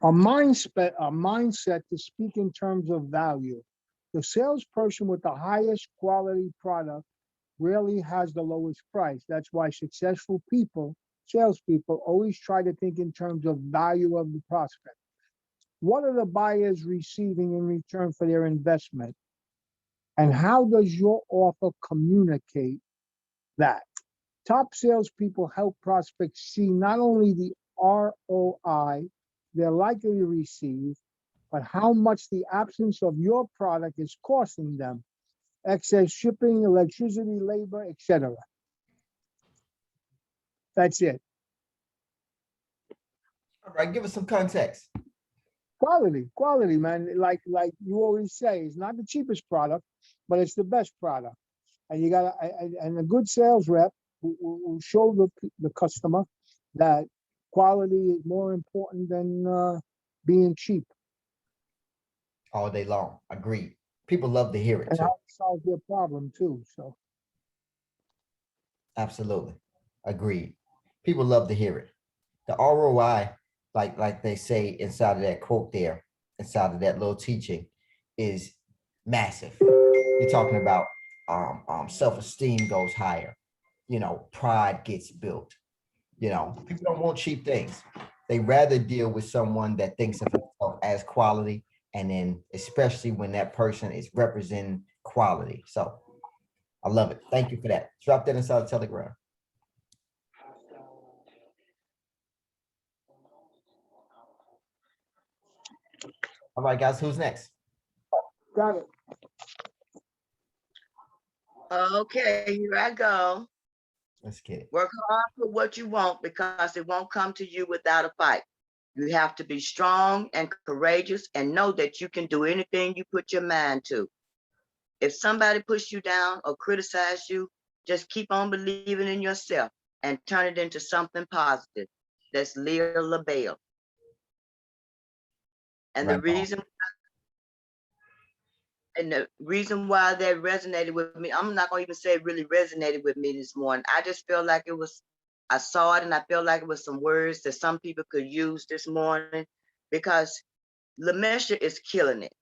a mindset to speak in terms of value. The salesperson with the highest quality product rarely has the lowest price. That's why successful people, salespeople, always try to think in terms of value of the prospect. What are the buyers receiving in return for their investment? And how does your offer communicate that? Top salespeople help prospects see not only the ROI they're likely to receive, but how much the absence of your product is costing them. Excess shipping, electricity, labor, etc. That's it. All right, give us some context. Quality, man. Like you always say, it's not the cheapest product, but it's the best product. And you got and a good sales rep will show the customer that quality is more important than being cheap. All day long. Agreed. People love to hear it And too. how to solve their problem too. So Absolutely. Agreed. People love to hear it. The ROI, like they say inside of that quote there, inside of that little teaching, is massive. You're talking about self-esteem goes higher. Pride gets built. People don't want cheap things. They rather deal with someone that thinks of himself as quality, and then especially when that person is representing quality. So I love it. Thank you for that. Drop that inside the Telegram. All right, guys, who's next? got it. Okay, here I go. Let's get it. Work hard for what you want because it won't come to you without a fight. You have to be strong and courageous and know that you can do anything you put your mind to. If somebody puts you down or criticize you, just keep on believing in yourself and turn it into something positive. That's Leah LaBelle. And Right the reason why that resonated with me, I'm not gonna even say it really resonated with me this morning. I just feel like I saw it and I feel like it was some words that some people could use this morning, because Lamesha is killing it.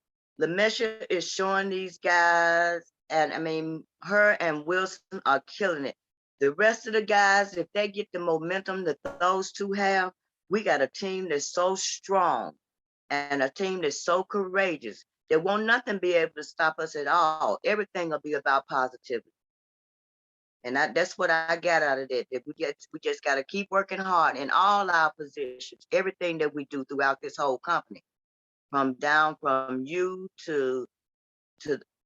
Lamesha is showing these guys, and I mean, her and Wilson are killing it. The rest of the guys, if they get the momentum that those two have, we got a team that's so strong and a team that's so courageous. There won't nothing be able to stop us at all. Everything will be about positivity. And that's what I got out of that. That we just got to keep working hard in all our positions, everything that we do throughout this whole company, from you to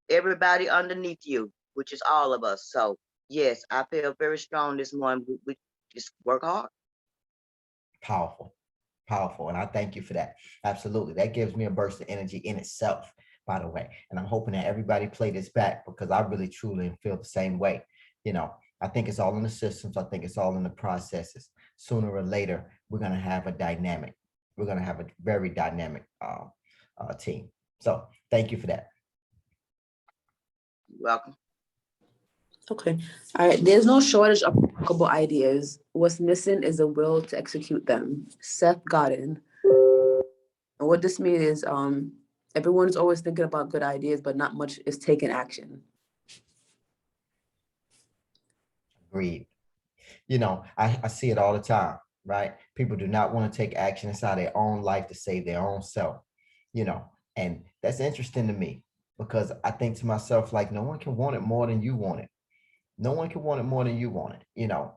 everybody underneath you, which is all of us. So yes, I feel very strong this morning. We just work hard. Powerful. Powerful. And I thank you for that. Absolutely. That gives me a burst of energy in itself, by the way. And I'm hoping that everybody play this back, because I really truly feel the same way. I think it's all in the systems. I think it's all in the processes. Sooner or later, we're going to have a dynamic. We're going to have a very dynamic team. So thank you for that. You're welcome. Okay. All right. There's no shortage of workable ideas. What's missing is the will to execute them. Seth Godin. And what this means is everyone's always thinking about good ideas, but not much is taking action. Agreed. I see it all the time, right? People do not want to take action inside their own life to save their own self, and that's interesting to me, because I think to myself, like, no one can want it more than you want it. No one can want it more than you want it,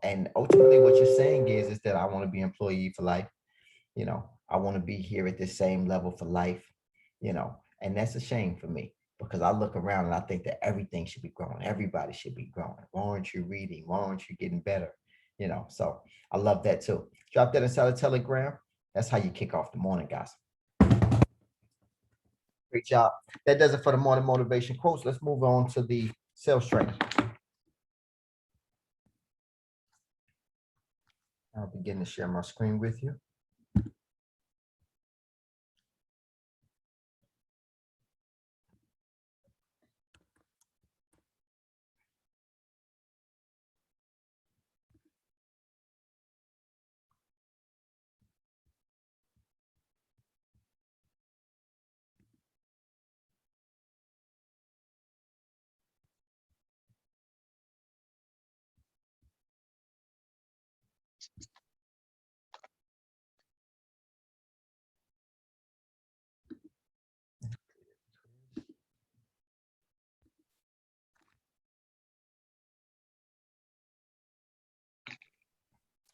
and ultimately what you're saying is that I want to be employee for life. I want to be here at this same level for life, and that's a shame for me, because I look around and I think that everything should be growing. Everybody should be growing. Why aren't you reading? Why aren't you getting better? So I love that too. Drop that inside the Telegram. That's how you kick off the morning, guys. Great job. That does it for the morning motivation quotes. Let's move on to the sales training. I'll begin to share my screen with you.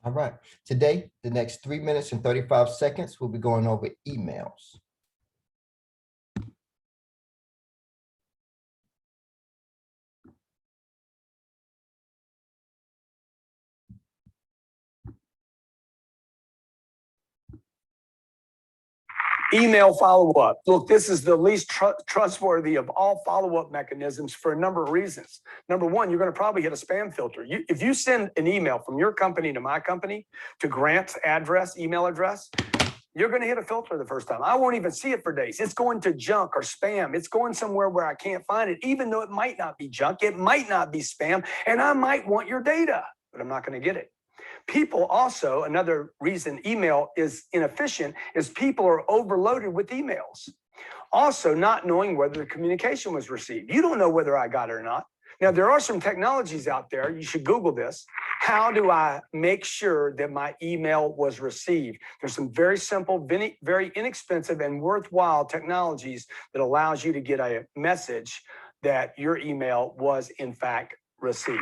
All right. Today, the next 3 minutes and 35 seconds, we'll be going over emails. Email follow-up. Look, this is the least trustworthy of all follow-up mechanisms for a number of reasons. Number one, you're going to probably hit a spam filter. If you send an email from your company to my company to Grant's email address, you're going to hit a filter the first time. I won't even see it for days. It's going to junk or spam. It's going somewhere where I can't find it, even though it might not be junk. It might not be spam, and I might want your data, but I'm not going to get it. People also, another reason email is inefficient is people are overloaded with emails. Also, not knowing whether the communication was received. You don't know whether I got it or not. Now, there are some technologies out there. You should Google this. How do I make sure that my email was received? There's some very simple, very inexpensive and worthwhile technologies that allows you to get a message that your email was in fact received.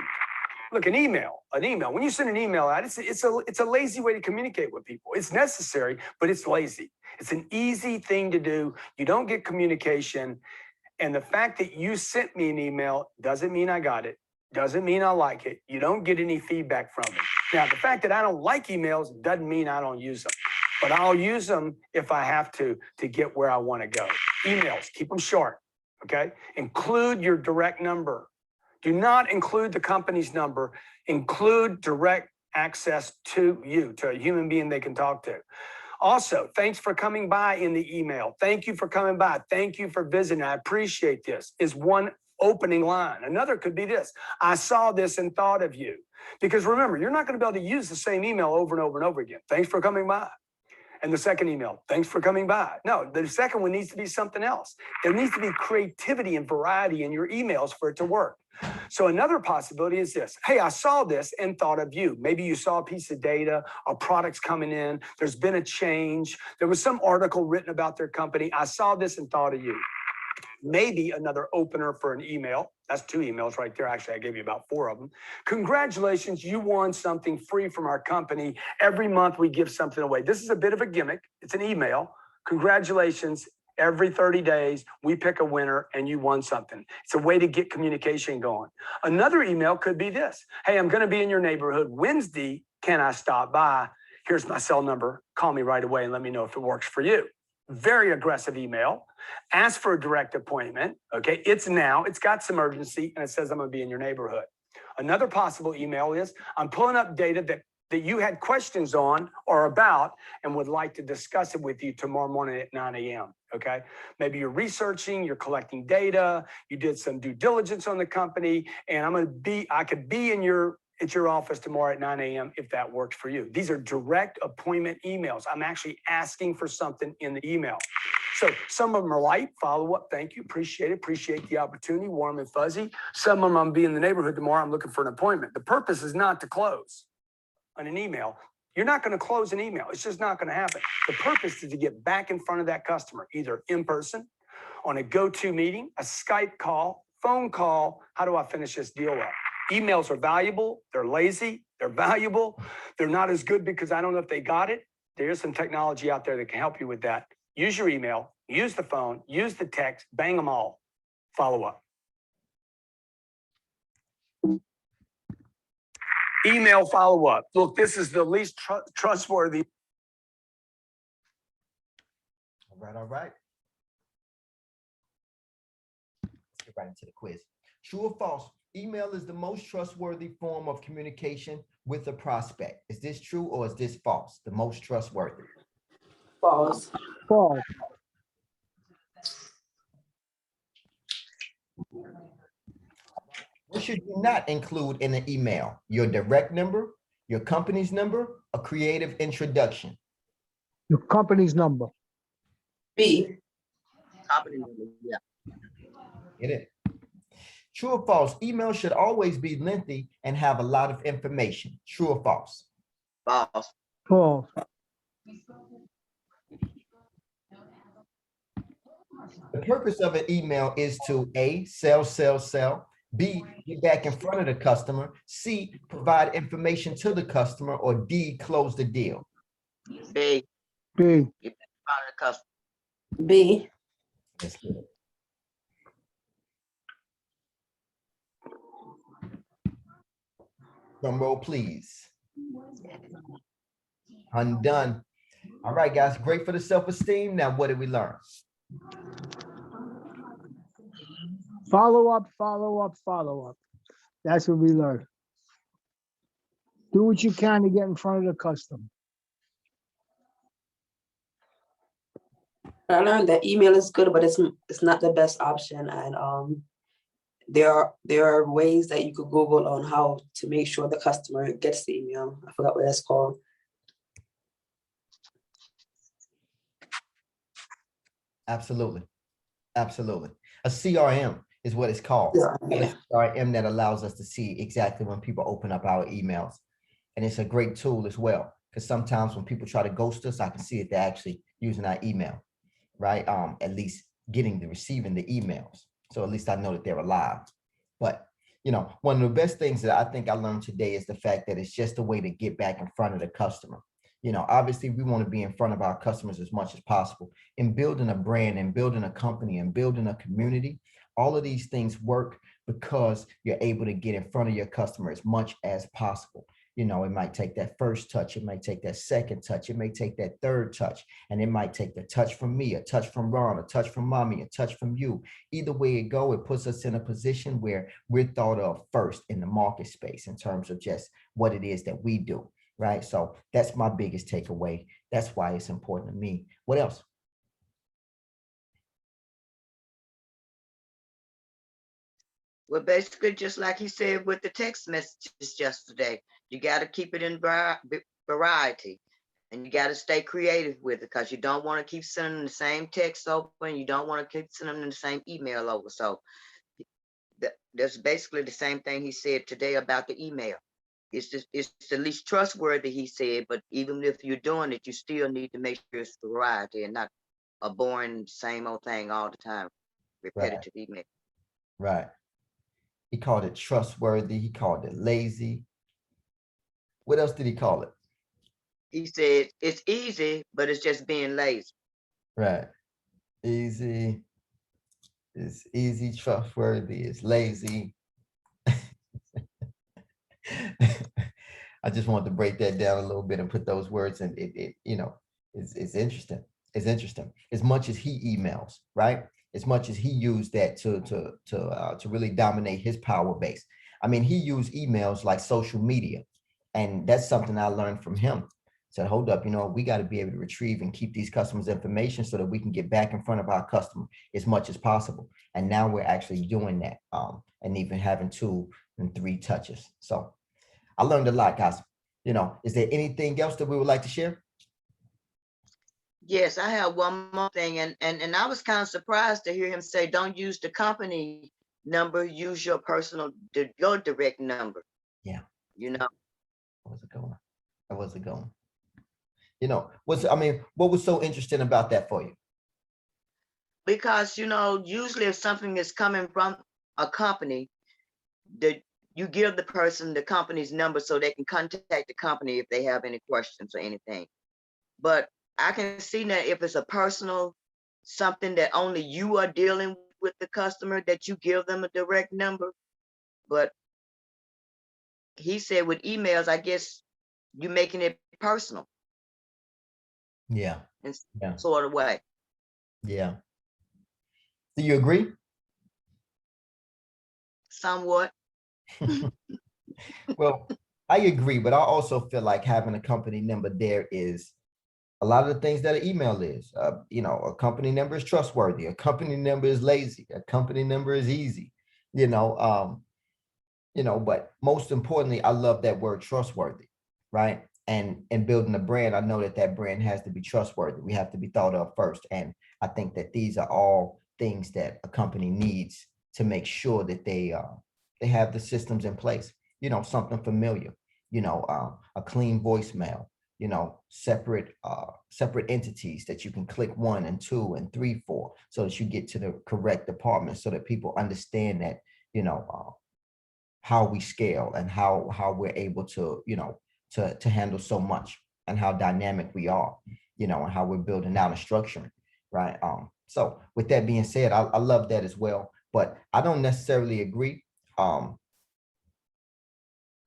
Look, an email, when you send an email out, it's a lazy way to communicate with people. It's necessary, but it's lazy. It's an easy thing to do. You don't get communication. And the fact that you sent me an email doesn't mean I got it. Doesn't mean I like it. You don't get any feedback from it. Now, the fact that I don't like emails doesn't mean I don't use them. But I'll use them if I have to get where I want to go. Emails, keep them short, okay? Include your direct number. Do not include the company's number. Include direct access to you, to a human being they can talk to. Also, thanks for coming by in the email. Thank you for coming by. Thank you for visiting. I appreciate this, is one opening line. Another could be this: I saw this and thought of you. Because remember, you're not going to be able to use the same email over and over and over again. Thanks for coming by. And the second email, thanks for coming by. No, the second one needs to be something else. There needs to be creativity and variety in your emails for it to work. So another possibility is this: hey, I saw this and thought of you. Maybe you saw a piece of data, a product's coming in, there's been a change, there was some article written about their company. I saw this and thought of you. Maybe another opener for an email. That's 2 emails right there. Actually, I gave you about 4 of them. Congratulations, you won something free from our company. Every month we give something away. This is a bit of a gimmick. It's an email. Congratulations. Every 30 days, we pick a winner and you won something. It's a way to get communication going. Another email could be this: hey, I'm going to be in your neighborhood Wednesday. Can I stop by? Here's my cell number. Call me right away and let me know if it works for you. Very aggressive email. Ask for a direct appointment. Okay, it's now. It's got some urgency and it says I'm going to be in your neighborhood. Another possible email is: I'm pulling up data that you had questions on or about and would like to discuss it with you tomorrow morning at 9 a.m. Okay, maybe you're researching, you're collecting data, you did some due diligence on the company, and I could be at your office tomorrow at 9 a.m. if that works for you. These are direct appointment emails. I'm actually asking for something in the email. So some of them are light, follow-up, thank you, appreciate it, appreciate the opportunity, warm and fuzzy. Some of them, I'm be in the neighborhood tomorrow, I'm looking for an appointment. The purpose is not to close on an email. You're not going to close an email. It's just not going to happen. The purpose is to get back in front of that customer, either in person, on a go-to meeting, a Skype call, phone call. How do I finish this deal up? Emails are valuable. They're lazy. They're valuable. They're not as good because I don't know if they got it. There's some technology out there that can help you with that. Use your email, use the phone, use the text, bang them all. Follow up. Email follow-up. Look, this is the least trustworthy. All right. Let's get right into the quiz. True or false? Email is the most trustworthy form of communication with a prospect. Is this true or is this false? The most trustworthy. False. False. What should you not include in an email? Your direct number, your company's number, a creative introduction. Your company's number. B. Company number, yeah. Get it? True or false? Email should always be lengthy and have a lot of information. True or false? False. False. The purpose of an email is to A, sell, B, get back in front of the customer. C, provide information to the customer. Or D, close the deal. B, B. get back in front of the customer. B. Let's get it. Drum roll, please. Undone. All right, guys, great for the self-esteem. Now, what did we learn? Follow up, follow up, follow up. That's what we learned. Do what you can to get in front of the customer. I learned that email is good, but it's not the best option. And there are ways that you could Google on how to make sure the customer gets the email. I forgot what that's called. Absolutely. Absolutely. A CRM is what it's called. Yeah. A CRM that allows us to see exactly when people open up our emails. And it's a great tool as well, because sometimes when people try to ghost us, I can see that they're actually using our email, right? At least receiving the emails. So at least I know that they're alive. But, you know, one of the best things that I think I learned today is the fact that it's just a way to get back in front of the customer. You know, obviously we want to be in front of our customers as much as possible. In building a brand and building a company and building a community, all of these things work because you're able to get in front of your customer as much as possible. You know, it might take that first touch, it might take that second touch, it may take that third touch, and it might take the touch from me, a touch from Ron, a touch from mommy, a touch from you. Either way it go, it puts us in a position where we're thought of first in the market space in terms of just what it is that we do, right? So that's my biggest takeaway. That's why it's important to me. What else? Well, basically, just like he said with the text messages yesterday, you got to keep it in variety, and you got to stay creative with it, because you don't want to keep sending the same text over, and you don't want to keep sending the same email over. So that's basically the same thing he said today about the email. It's the least trustworthy, he said, but even if you're doing it, you still need to make sure it's variety and not a boring same old thing all the time, repetitive email. Right. He called it trustworthy. He called it lazy. What else did he call it? He said it's easy, but it's just being lazy. Right. Easy. It's easy, trustworthy, it's lazy. I just wanted to break that down a little bit and put those words in. It you know, it's interesting. It's interesting. As much as he emails, right? As much as he used that to really dominate his power base. I mean, he used emails like social media, and that's something I learned from him. Said, hold up, you know, we got to be able to retrieve and keep these customers' information so that we can get back in front of our customer as much as possible. And now we're actually doing that, and even having 2 and 3 touches. So I learned a lot, guys. You know, is there anything else that we would like to share? Yes, I have one more thing, and I was kind of surprised to hear him say, don't use the company number, use your personal, your direct number. Yeah. You know, Where's it going? Where's it going? You know, what was so interesting about that for you? because, you know, usually if something is coming from a company, that you give the person the company's number so they can contact the company if they have any questions or anything. But I can see that if it's a personal, something that only you are dealing with the customer, that you give them a direct number. But he said with emails, I guess you're making it personal Yeah. in Yeah. sort of way. Yeah. Do you agree? Somewhat. Well, I agree, but I also feel like having a company number there is a lot of the things that an email is. You know, a company number is trustworthy. A company number is lazy. A company number is easy. You know, but most importantly, I love that word trustworthy, right? And building a brand, I know that that brand has to be trustworthy. We have to be thought of first. And I think that these are all things that a company needs to make sure that they have the systems in place. You know, something familiar. You know, a clean voicemail. You know, separate entities that you can click 1 and 2 and 3 for, so that you get to the correct department, so that people understand that how we scale and how we're able to, to handle so much, and how dynamic we are, and how we're building out and structuring, right? So with that being said, I love that as well, but I don't necessarily agree,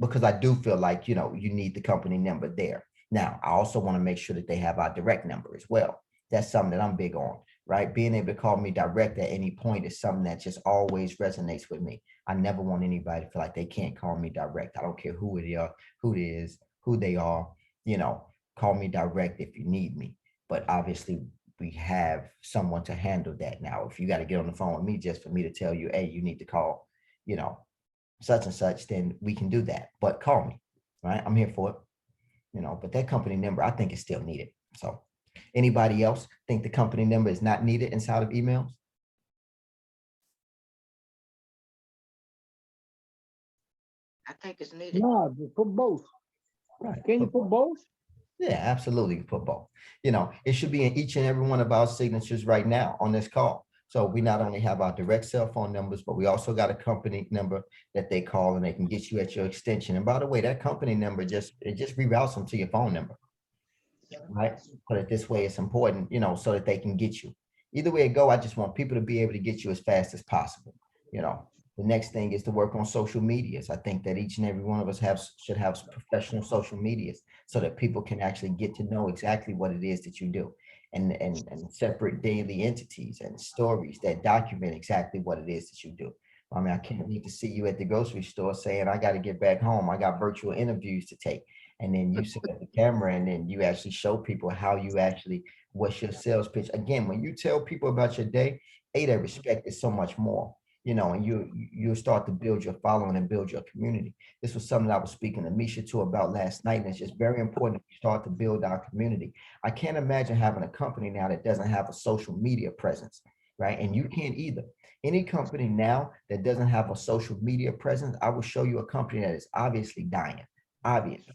because I do feel like, you need the company number there. Now, I also want to make sure that they have our direct number as well. That's something that I'm big on, right? Being able to call me direct at any point is something that just always resonates with me. I never want anybody to feel like they can't call me direct. I don't care who it is, who they are, call me direct if you need me. But obviously, we have someone to handle that now. If you got to get on the phone with me just for me to tell you, hey, you need to call, such and such, then we can do that. But call me, right? I'm here for it, but that company number, I think is still needed. So anybody else think the company number is not needed inside of emails? I think it's needed. No, just put both. Right. Can you put both? Yeah, absolutely. You put both. It should be in each and every one of our signatures right now on this call. So we not only have our direct cell phone numbers, but we also got a company number that they call and they can get you at your extension. And by the way, that company number just reroutes them to your phone number, right? But this way it's important, so that they can get you. Either way it go, I just want people to be able to get you as fast as possible. The next thing is to work on social medias. I think that each and every one of us should have professional social medias so that people can actually get to know exactly what it is that you do, and separate daily entities and stories that document exactly what it is that you do. I mean, I can't wait to see you at the grocery store saying, I got to get back home. I got virtual interviews to take. And then you set up the camera and then you actually show people how you actually, what's your sales pitch. Again, when you tell people about your day, they respect it so much more, and you start to build your following and build your community. This was something I was speaking to Misha too about last night. And it's just very important that we start to build our community. I can't imagine having a company now that doesn't have a social media presence, right? And you can't either. Any company now that doesn't have a social media presence, I will show you a company that is obviously dying, obviously.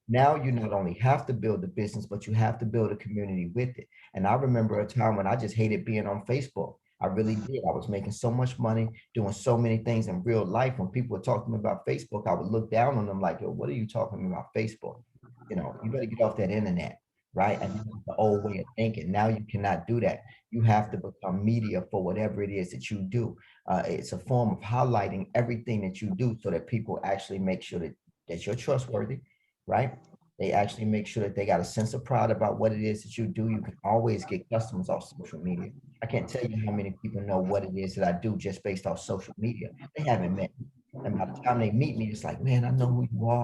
Now you not only have to build the business, but you have to build a community with it. And I remember a time when I just hated being on Facebook. I really did. I was making so much money, doing so many things in real life. When people were talking about Facebook, I would look down on them like, yo, what are you talking about Facebook? You better get off that internet, right? And that's the old way of thinking. Now you cannot do that. You have to become media for whatever it is that you do. It's a form of highlighting everything that you do so that people actually make sure that you're trustworthy, right? They actually make sure that they got a sense of pride about what it is that you do. You can always get customers off social media. I can't tell you how many people know what it is that I do just based off social media. They haven't met me. And by the time they meet me, it's like, man, I know who you are.